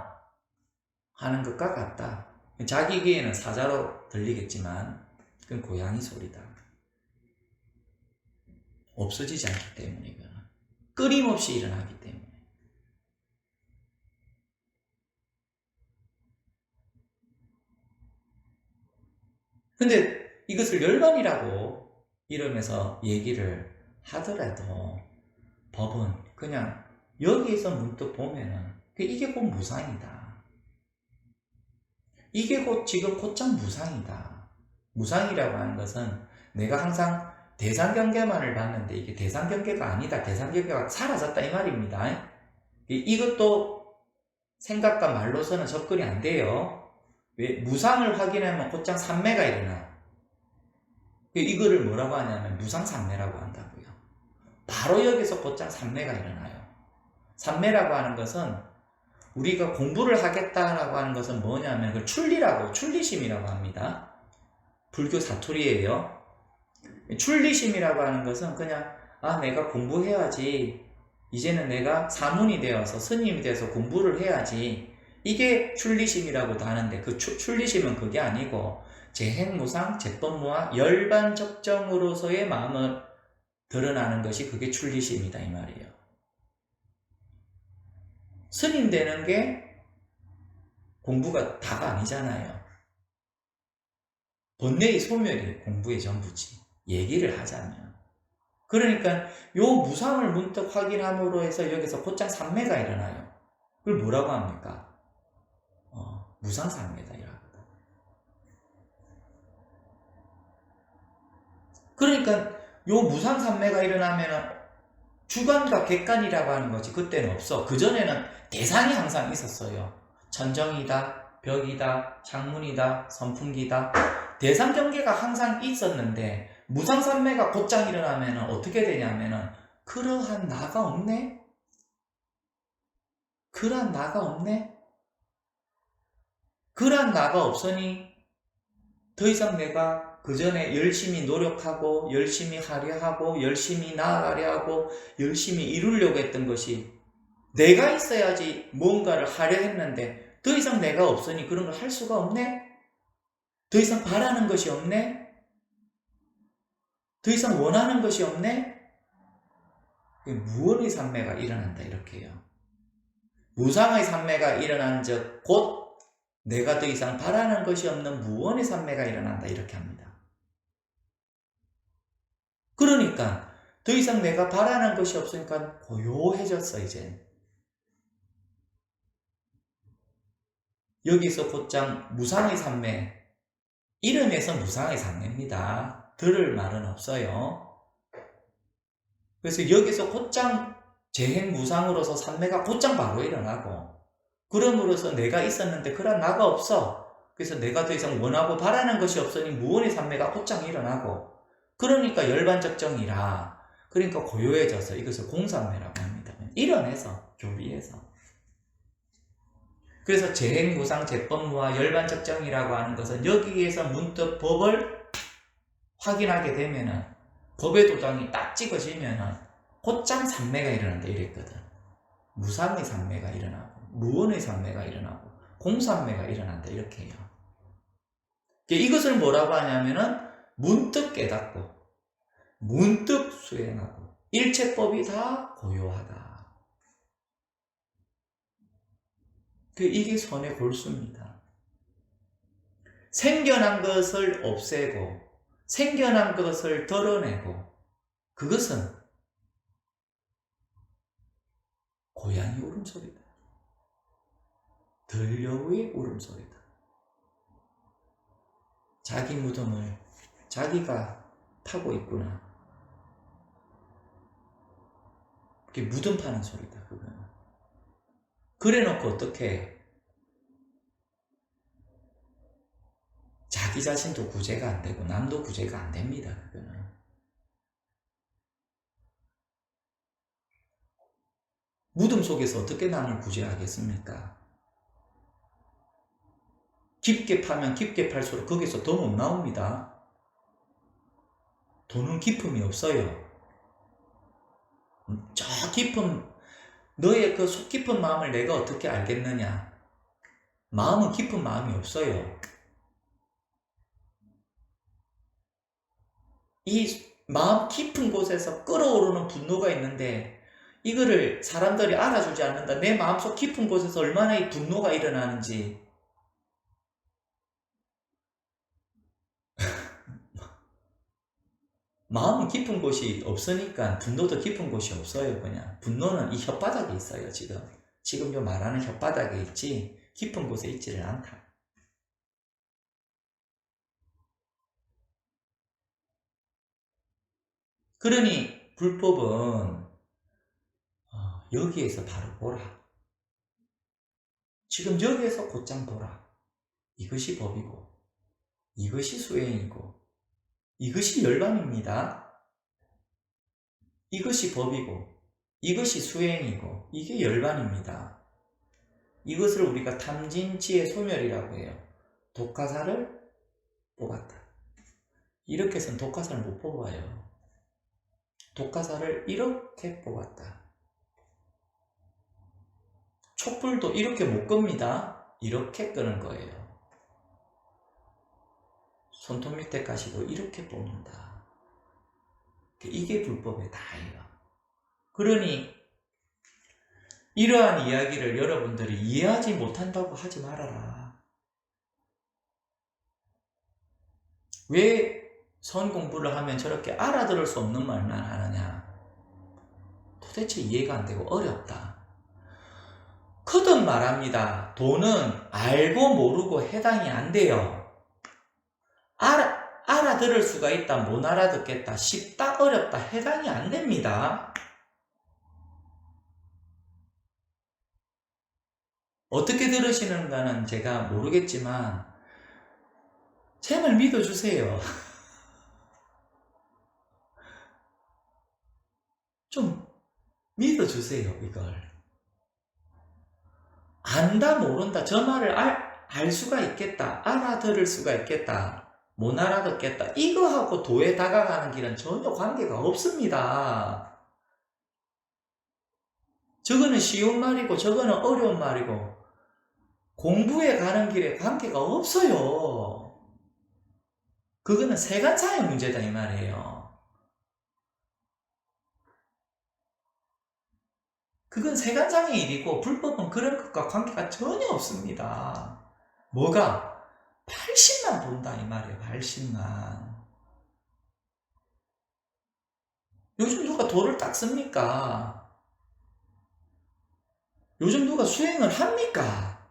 하는 것과 같다. 자기 귀에는 사자로 들리겠지만 그건 고양이 소리다. 없어지지 않기 때문에 이거는 끊임없이 일어나기 때문에. 근데 이것을 열반이라고 이러면서 얘기를 하더라도 법은 그냥 여기에서 문득 보면은 이게 곧 무상이다. 이게 곧 지금 곧장 무상이다. 무상이라고 하는 것은 내가 항상 대상경계만을 봤는데 이게 대상경계가 아니다. 대상경계가 사라졌다 이 말입니다. 이것도 생각과 말로서는 접근이 안 돼요. 왜? 무상을 확인하면 곧장 삼매가 일어나. 이거를 뭐라고 하냐면 무상삼매라고 한다고요. 바로 여기서 곧장 삼매가 일어나요. 삼매라고 하는 것은 우리가 공부를 하겠다라고 하는 것은 뭐냐면 그걸 출리심이라고 합니다. 불교 사투리예요. 출리심이라고 하는 것은 그냥 내가 공부해야지. 이제는 내가 사문이 되어서 스님이 돼서 공부를 해야지. 이게 출리심이라고도 하는데 그 출리심은 그게 아니고 재행무상, 재법무와 열반적정으로서의 마음을 드러나는 것이 그게 출리심이다 이 말이에요. 스님 되는 게 공부가 다가 아니잖아요. 본래의 소멸이 공부의 전부지. 얘기를 하자면. 그러니까 요 무상을 문득 확인함으로 해서 여기서 곧장 삼매가 일어나요. 그걸 뭐라고 합니까? 무상삼매다 이라고. 그러니까 요 무상삼매가 일어나면 주관과 객관이라고 하는 것이 그때는 없어. 그전에는 대상이 항상 있었어요. 천정이다, 벽이다, 창문이다, 선풍기다. 대상 경계가 항상 있었는데 무상삼매가 곧장 일어나면 어떻게 되냐면은 그러한 나가 없네? 그러한 나가 없네? 그러한 나가 없으니 더 이상 내가 그 전에 열심히 노력하고 열심히 하려 하고 열심히 나아가려 하고 열심히 이루려고 했던 것이 내가 있어야지 뭔가를 하려 했는데 더 이상 내가 없으니 그런 걸 할 수가 없네? 더 이상 바라는 것이 없네? 더 이상 원하는 것이 없네? 무언의 삼매가 일어난다 이렇게 해요. 무상의 삼매가 일어난 즉 곧 내가 더 이상 바라는 것이 없는 무언의 삼매가 일어난다 이렇게 합니다. 그러니까 더 이상 내가 바라는 것이 없으니까 고요해졌어 이제. 여기서 곧장 무상의 삼매, 이름에서 무상의 삼매입니다. 들을 말은 없어요. 그래서 여기서 곧장 재행무상으로서 삼매가 곧장 바로 일어나고 그럼으로써 내가 있었는데 그런 나가 없어. 그래서 내가 더 이상 원하고 바라는 것이 없으니 무언의 삼매가 곧장 일어나고 그러니까 열반적정이라 그러니까 고요해져서 이것을 공삼매라고 합니다. 일어내서 교비해서. 그래서 재행무상, 재법무와 열반적정이라고 하는 것은 여기에서 문득 법을 확인하게 되면은 법의 도장이 딱 찍어지면은 곧장 삼매가 일어난다 이랬거든. 무상의 삼매가 일어나고 무언의 삼매가 일어나고 공삼매가 일어난다 이렇게 해요. 이것을 뭐라고 하냐면은 문득 깨닫고 문득 수행하고 일체법이 다 고요하다. 이게 선의 골수입니다. 생겨난 것을 없애고 생겨난 것을 덜어내고 그것은 고양이 울음소리다. 들려오의 울음소리다. 자기 무덤을 자기가 파고 있구나. 그게 무덤 파는 소리다. 그거는. 그래놓고 어떻게 자기 자신도 구제가 안 되고 남도 구제가 안 됩니다. 그거는. 무덤 속에서 어떻게 남을 구제하겠습니까? 깊게 파면 깊게 팔수록 거기서 더 못 나옵니다. 돈은 깊음이 없어요. 저 깊은 너의 그 속 깊은 마음을 내가 어떻게 알겠느냐? 마음은 깊은 마음이 없어요. 이 마음 깊은 곳에서 끓어오르는 분노가 있는데 이거를 사람들이 알아주지 않는다. 내 마음속 깊은 곳에서 얼마나 이 분노가 일어나는지. 마음은 깊은 곳이 없으니까 분노도 깊은 곳이 없어요. 그냥 분노는 이 혓바닥에 있어요. 지금 요 말하는 혓바닥에 있지 깊은 곳에 있지를 않다. 그러니 불법은 여기에서 바로 보라. 지금 여기에서 곧장 보라. 이것이 법이고 이것이 수행이고 이것이 열반입니다. 이것이 법이고 이것이 수행이고 이게 열반입니다. 이것을 우리가 탐진치의 소멸이라고 해요. 독화살을 뽑았다. 이렇게 해서는 독화살을 못 뽑아요. 독화살을 이렇게 뽑았다. 촛불도 이렇게 못 끕니다. 이렇게 끄는 거예요. 손톱 밑에 가시고 이렇게 뽑는다. 이게 불법의 다예요. 그러니 이러한 이야기를 여러분들이 이해하지 못한다고 하지 말아라. 왜 선 공부를 하면 저렇게 알아들을 수 없는 말만 하느냐? 도대체 이해가 안 되고 어렵다. 거듭 말합니다. 도는 알고 모르고 해당이 안 돼요. 알아들을 수가 있다, 못 알아듣겠다, 쉽다, 어렵다, 해당이 안 됩니다. 어떻게 들으시는가는 제가 모르겠지만 제발 믿어주세요. 좀 믿어주세요. 이걸 안다 모른다 저 말을 알 수가 있겠다, 알아들을 수가 있겠다, 못 알아듣겠다, 이거하고 도에 다가가는 길은 전혀 관계가 없습니다. 저거는 쉬운 말이고 저거는 어려운 말이고 공부에 가는 길에 관계가 없어요. 그거는 세간사의 문제다 이 말이에요. 그건 세간상의 일이고 불법은 그런 것과 관계가 전혀 없습니다. 뭐가? 80만 본다 이 말이에요. 80만. 요즘 누가 도를 닦습니까? 요즘 누가 수행을 합니까?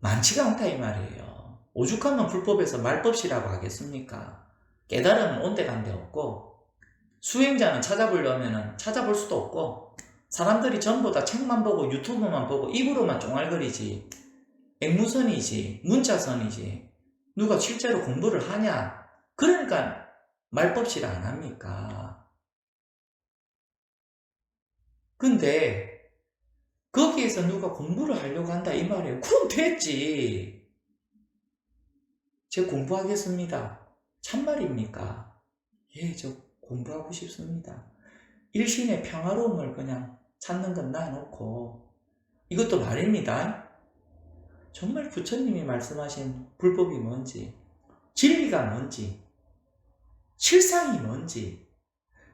많지가 않다 이 말이에요. 오죽하면 불법에서 말법시라고 하겠습니까? 깨달음은 온데간데 없고 수행자는 찾아보려면 찾아볼 수도 없고 사람들이 전부 다 책만 보고 유튜브만 보고 입으로만 쫑알거리지 앵무선이지 문자선이지 누가 실제로 공부를 하냐? 그러니까 말법시를 안 합니까? 근데 거기에서 누가 공부를 하려고 한다 이 말이에요. 그럼 됐지. 제가 공부하겠습니다. 참말입니까? 예, 저 공부하고 싶습니다. 일신의 평화로움을 그냥 찾는 건 놔놓고 이것도 말입니다. 정말 부처님이 말씀하신 불법이 뭔지 진리가 뭔지 실상이 뭔지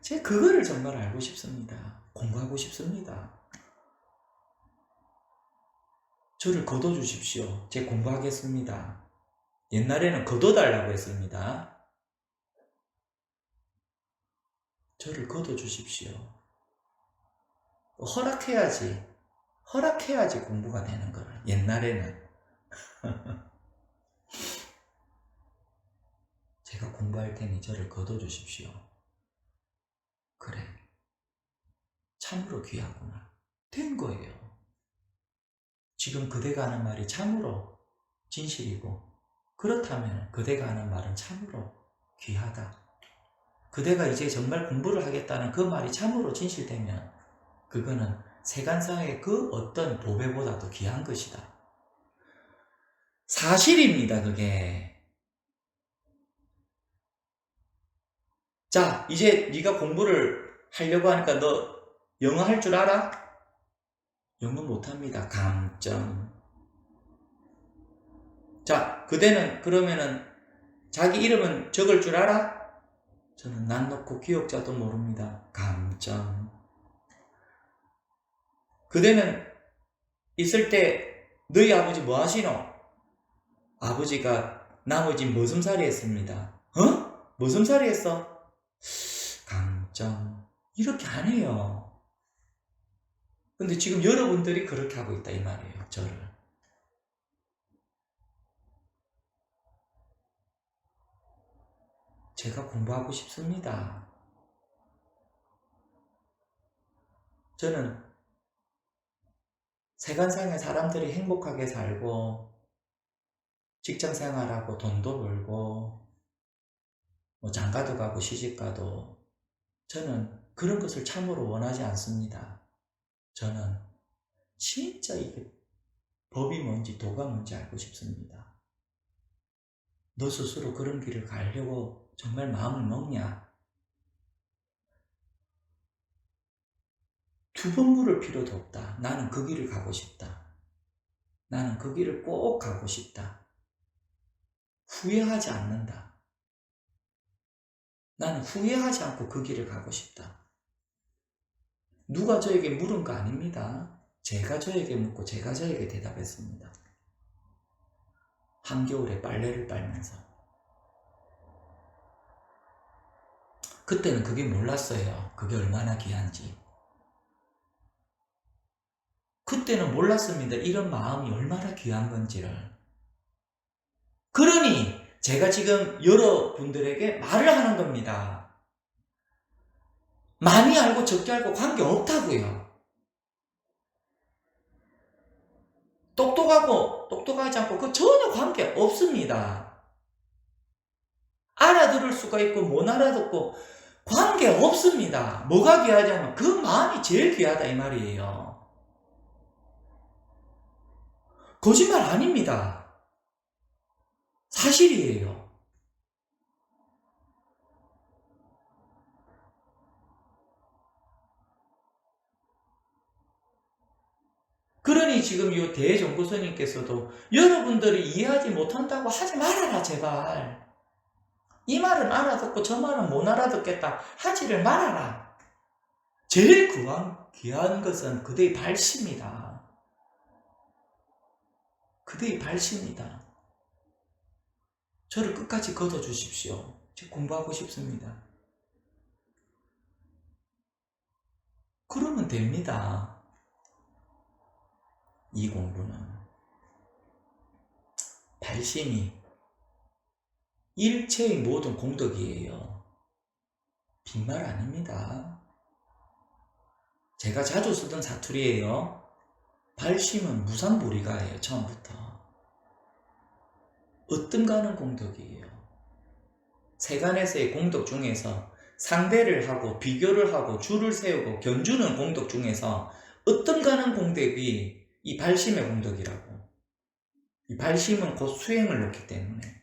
제가 그거를 정말 알고 싶습니다. 공부하고 싶습니다. 저를 거둬주십시오. 제가 공부하겠습니다. 옛날에는 거둬달라고 했습니다. 저를 거둬주십시오. 허락해야지 공부가 되는 거를. 옛날에는 제가 공부할 테니 저를 거둬주십시오. 그래, 참으로 귀하구나. 된 거예요. 지금 그대가 하는 말이 참으로 진실이고 그렇다면 그대가 하는 말은 참으로 귀하다. 그대가 이제 정말 공부를 하겠다는 그 말이 참으로 진실되면 그거는 세간상의 그 어떤 보배보다도 귀한 것이다. 사실입니다. 그게. 자, 이제 네가 공부를 하려고 하니까 너 영어 할 줄 알아? 영어 못합니다. 감점. 자, 그대는 그러면은 자기 이름은 적을 줄 알아? 저는 난 놓고 기억자도 모릅니다. 감점. 그대는 있을 때 너희 아버지 뭐 하시노? 아버지가 나머지 머슴살이 했습니다. 어? 머슴살이 했어? 감점. 이렇게 안 해요. 근데 지금 여러분들이 그렇게 하고 있다 이 말이에요. 저를. 제가 공부하고 싶습니다. 저는 세간상의 사람들이 행복하게 살고 직장 생활하고 돈도 벌고 뭐 장가도 가고 시집가도 저는 그런 것을 참으로 원하지 않습니다. 저는 진짜 이게 법이 뭔지 도가 뭔지 알고 싶습니다. 너 스스로 그런 길을 가려고 정말 마음을 먹냐? 두 번 물을 필요도 없다. 나는 그 길을 가고 싶다. 나는 그 길을 꼭 가고 싶다. 후회하지 않는다. 나는 후회하지 않고 그 길을 가고 싶다. 누가 저에게 물은 거 아닙니다. 제가 저에게 묻고 제가 저에게 대답했습니다. 한겨울에 빨래를 빨면서. 그때는 그게 몰랐어요. 그게 얼마나 귀한지. 그때는 몰랐습니다. 이런 마음이 얼마나 귀한 건지를. 그러니 제가 지금 여러분들에게 말을 하는 겁니다. 많이 알고 적게 알고 관계없다고요. 똑똑하고 똑똑하지 않고 그 전혀 관계없습니다. 알아들을 수가 있고 못 알아듣고 관계없습니다. 뭐가 귀하냐면 그 마음이 제일 귀하다 이 말이에요. 거짓말 아닙니다. 사실이에요. 그러니 지금 이 대정부스님께서도 여러분들이 이해하지 못한다고 하지 말아라 제발. 이 말은 알아듣고 저 말은 못 알아듣겠다 하지를 말아라. 제일 귀한 것은 그대의 발심이다. 그대의 발심이다. 저를 끝까지 걷어주십시오. 제가 공부하고 싶습니다. 그러면 됩니다. 이 공부는 발심이 일체의 모든 공덕이에요. 빈말 아닙니다. 제가 자주 쓰던 사투리예요. 발심은 무상불이가예요. 처음부터. 어떤가는 공덕이에요. 세간에서의 공덕 중에서 상대를 하고 비교를 하고 줄을 세우고 견주는 공덕 중에서 어떤가는 공덕이 이 발심의 공덕이라고. 이 발심은 곧 수행을 놓기 때문에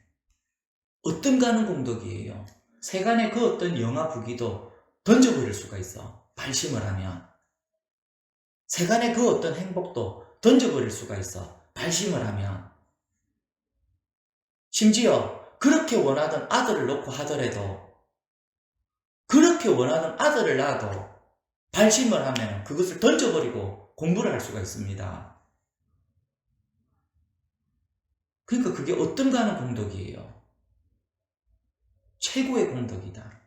어떤가는 공덕이에요. 세간의 그 어떤 영화 부기도 던져버릴 수가 있어. 발심을 하면. 세간의 그 어떤 행복도 던져버릴 수가 있어. 발심을 하면. 심지어 그렇게 원하던 아들을 놓고 하더라도 그렇게 원하던 아들을 낳아도 발심을 하면 그것을 던져버리고 공부를 할 수가 있습니다. 그러니까 그게 어떤가 하는 공덕이에요. 최고의 공덕이다.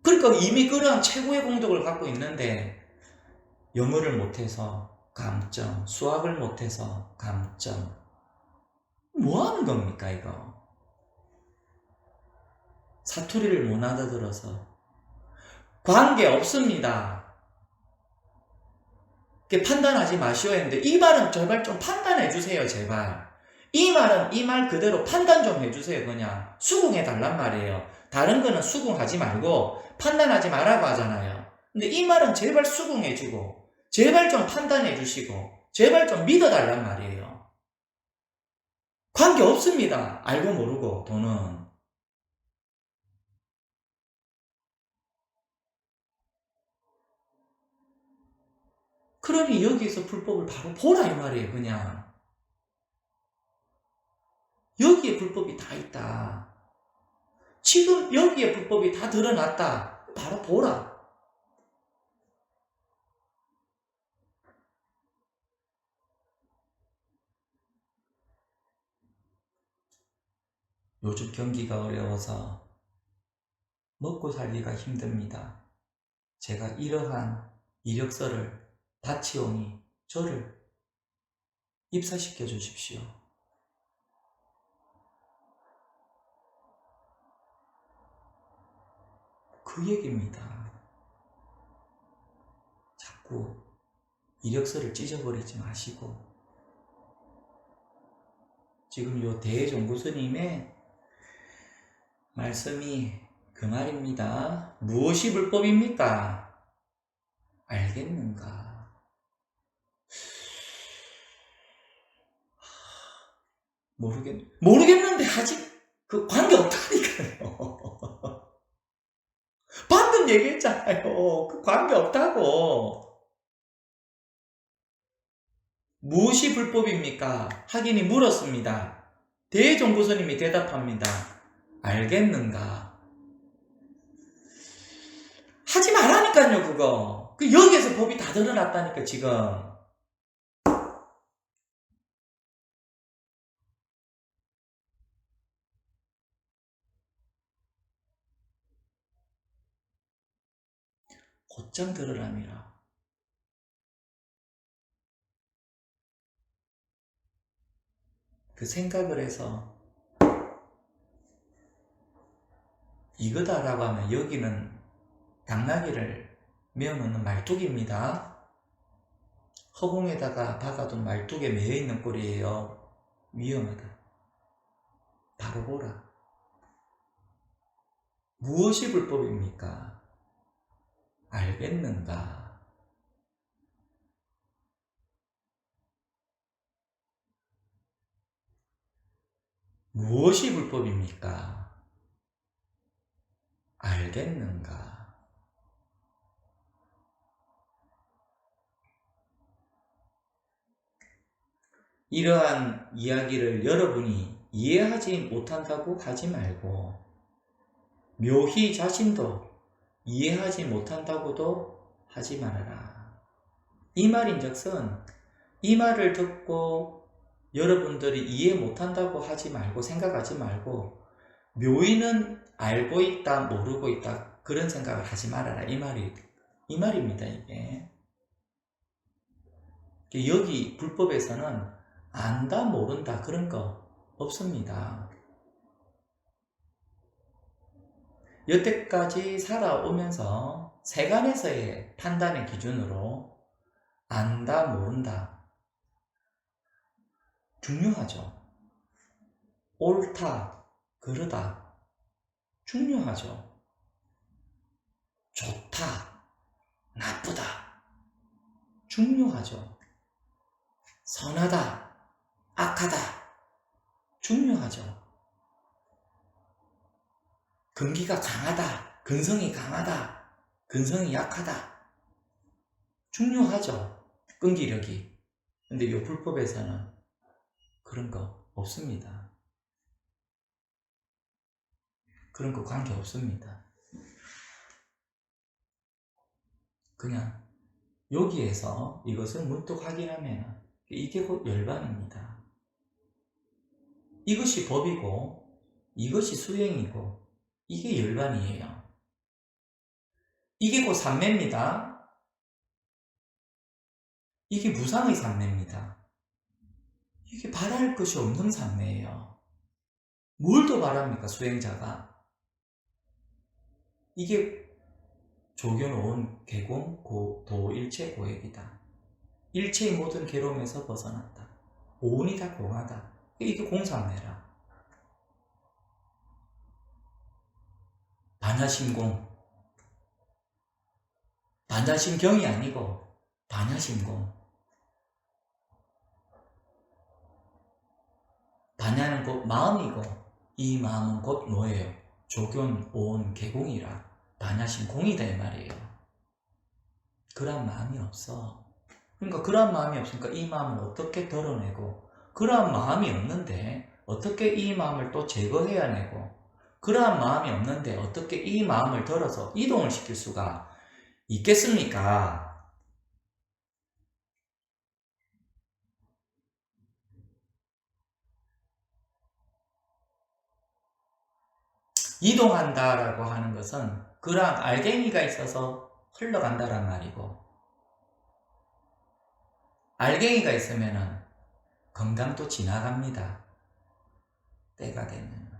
그러니까 이미 그러한 최고의 공덕을 갖고 있는데 영어를 못해서 감점, 수학을 못해서 감점. 뭐 하는 겁니까 이거? 사투리를 못 알아들어서 관계 없습니다. 판단하지 마시오 했는데 이 말은 제발 좀 판단해 주세요. 제발. 이 말은 이 말 그대로 판단 좀 해주세요. 그냥 수긍해 달란 말이에요. 다른 거는 수긍하지 말고 판단하지 말라고 하잖아요. 근데 이 말은 제발 수긍해 주고 제발 좀 판단해 주시고 제발 좀 믿어 달란 말이에요. 관계 없습니다. 알고 모르고 돈은. 그러니 여기서 불법을 바로 보라 이 말이에요. 그냥. 불법이 다 있다. 지금 여기에 불법이 다 드러났다. 바로 보라. 요즘 경기가 어려워서 먹고 살기가 힘듭니다. 제가 이러한 이력서를 바치오니 저를 입사시켜 주십시오. 그 얘기입니다. 자꾸 이력서를 찢어버리지 마시고 지금 요 대종구스님의 말씀이 그 말입니다. 무엇이 불법입니까? 알겠는가? 모르겠는데 아직 그 관계 없다니까요. 방금 얘기했잖아요. 그 관계 없다고. 무엇이 불법입니까? 하긴이 물었습니다. 대종구스님이 대답합니다. 알겠는가? 하지 말라니까요, 그거. 여기에서 법이 다 드러났다니까, 지금. 곧장 들으라니라. 그 생각을 해서 이거다라고 하면 여기는 당나귀를 메어놓는 말뚝입니다. 허공에다가 박아둔 말뚝에 매여있는 꼴이에요. 위험하다. 바로 보라. 무엇이 불법입니까? 알겠는가? 무엇이 불법입니까? 알겠는가? 이러한 이야기를 여러분이 이해하지 못한다고 하지 말고 묘히 자신도 이해하지 못한다고도 하지 말아라. 이 말인즉슨 이 말을 듣고 여러분들이 이해 못한다고 하지 말고 생각하지 말고 묘히는 알고 있다 모르고 있다 그런 생각을 하지 말아라. 이 말입니다. 이게 여기 불법에서는 안다 모른다 그런 거 없습니다. 여태까지 살아오면서 세간에서의 판단의 기준으로 안다 모른다 중요하죠. 옳다 그르다 중요하죠. 좋다 나쁘다 중요하죠. 선하다 악하다 중요하죠. 근기가 강하다 근성이 강하다 근성이 약하다 중요하죠. 끈기력이. 근데 이 불법에서는 그런 거 없습니다. 그런 거 관계 없습니다. 그냥 여기에서 이것을 문득 확인하면 이게 곧 열반입니다. 이것이 법이고 이것이 수행이고 이게 열반이에요. 이게 곧 삼매입니다. 이게 무상의 삼매입니다. 이게 바랄 것이 없는 삼매예요. 뭘 더 바랍니까 수행자가? 이게 조견온 개공 도일체 고액이다. 일체의 모든 괴로움에서 벗어났다. 오온이 다 공하다. 이게 공삼매라. 반야심공. 반야심경이 아니고 반야심공. 반야는 곧 마음이고 이 마음은 곧 뭐예요? 조견, 오온, 개공이라 반야심공이다 이 말이에요. 그런 마음이 없어. 그러니까 그런 마음이 없으니까 이 마음을 어떻게 덜어내고 그런 마음이 없는데 어떻게 이 마음을 또 제거해야 내고, 그러한 마음이 없는데 어떻게 이 마음을 들어서 이동을 시킬 수가 있겠습니까? 이동한다라고 하는 것은 그러한 알갱이가 있어서 흘러간다란 말이고, 알갱이가 있으면은 건강도 지나갑니다. 때가 되면.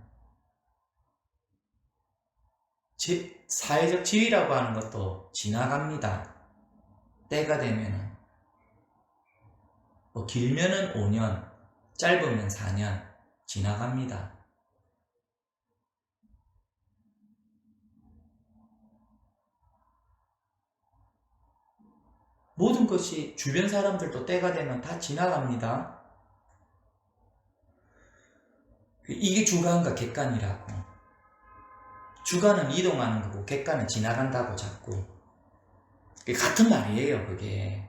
사회적 지위라고 하는 것도 지나갑니다. 때가 되면은. 뭐 길면은 5년, 짧으면 4년 지나갑니다. 모든 것이 주변 사람들도 때가 되면 다 지나갑니다. 이게 주관과 객관이라고. 주관은 이동하는 거고 객관은 지나간다고 자꾸. 같은 말이에요, 그게.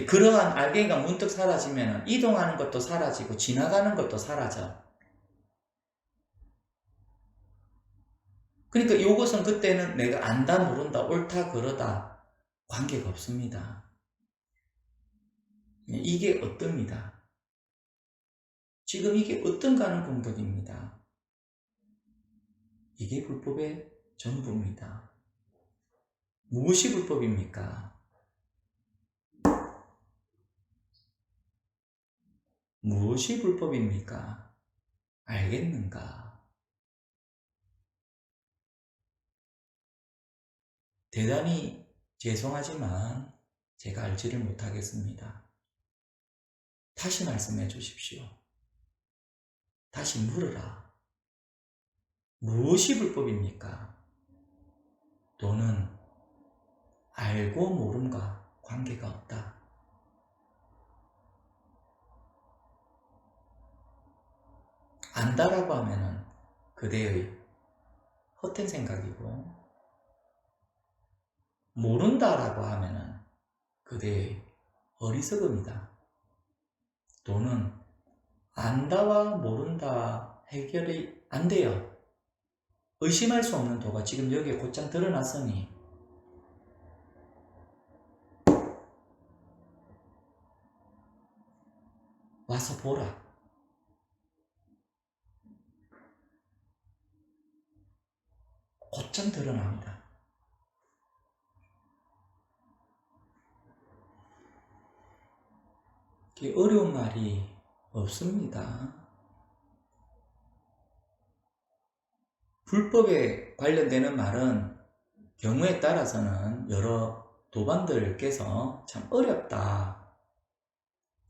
그러한 알갱이가 문득 사라지면 이동하는 것도 사라지고 지나가는 것도 사라져. 그러니까 이것은 그때는 내가 안다 모른다 옳다 그러다 관계가 없습니다. 이게 어떻습니다. 지금 이게 어떤가 하는 공덕입니다. 이게 불법의 전부입니다. 무엇이 불법입니까? 무엇이 불법입니까? 알겠는가? 대단히 죄송하지만 제가 알지를 못하겠습니다. 다시 말씀해 주십시오. 다시 물으라. 무엇이 불법입니까? 또는 알고 모름과 관계가 없다. 안다라고 하면은 그대의 헛된 생각이고, 모른다라고 하면은 그대의 어리석음이다. 또는 안다와 모른다 해결이 안 돼요. 의심할 수 없는 도가 지금 여기에 곧장 드러났으니 와서 보라. 곧장 드러납니다. 어려운 말이 없습니다. 불법에 관련되는 말은 경우에 따라서는 여러 도반들께서 참 어렵다,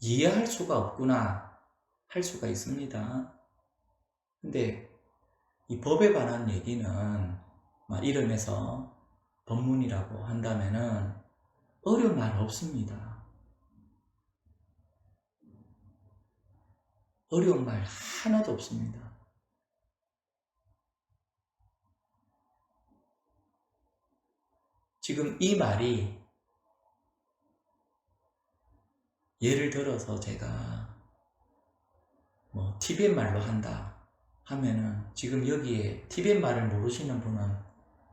이해할 수가 없구나 할 수가 있습니다. 근데 이 법에 관한 얘기는 막 이름에서 법문이라고 한다면은 어려운 말 없습니다. 어려운 말 하나도 없습니다. 지금 이 말이 예를 들어서 제가 뭐 티벳 말로 한다 하면은 지금 여기에 티벳 말을 모르시는 분은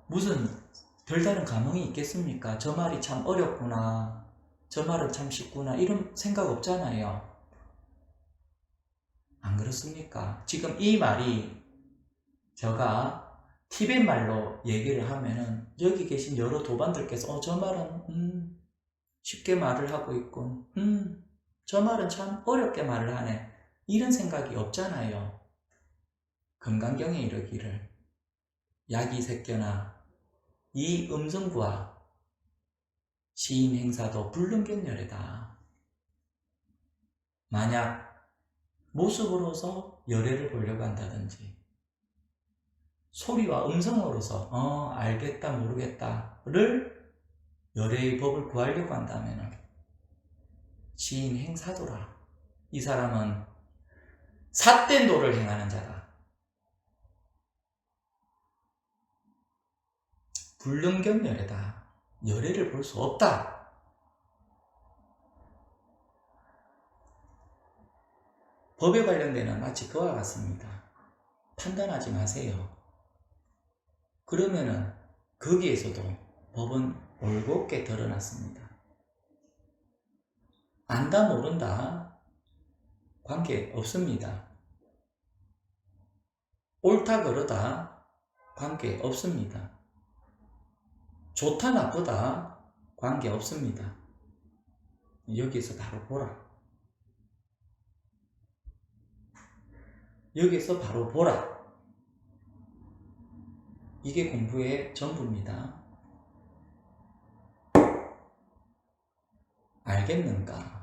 무슨 별다른 감흥이 있겠습니까? 저 말이 참 어렵구나, 저 말은 참 쉽구나, 이런 생각 없잖아요. 안 그렇습니까? 지금 이 말이 제가 티벳 말로 얘기를 하면은 여기 계신 여러 도반들께서 저 말은 쉽게 말을 하고 있군, 저 말은 참 어렵게 말을 하네, 이런 생각이 없잖아요. 금강경에 이르기를 약이새겨나 이 음성부와 시인 행사도 불능견열이다. 만약 모습으로서 열애를 보려고 한다든지 소리와 음성으로서 알겠다 모르겠다를 열애의 법을 구하려고 한다면 시인 행사도라. 이 사람은 삿된 도를 행하는 자다. 불능견열이다. 열애를 볼 수 없다. 법에 관련되는 마치 그와 같습니다. 판단하지 마세요. 그러면은 거기에서도 법은 올곧게 드러났습니다. 안다 모른다 관계 없습니다. 옳다 그르다 관계 없습니다. 좋다 나쁘다 관계 없습니다. 여기서 바로 보라. 여기서 바로 보라. 이게 공부의 전부입니다. 알겠는가?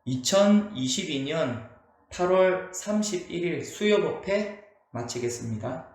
2022년 8월 31일 수요법회 마치겠습니다.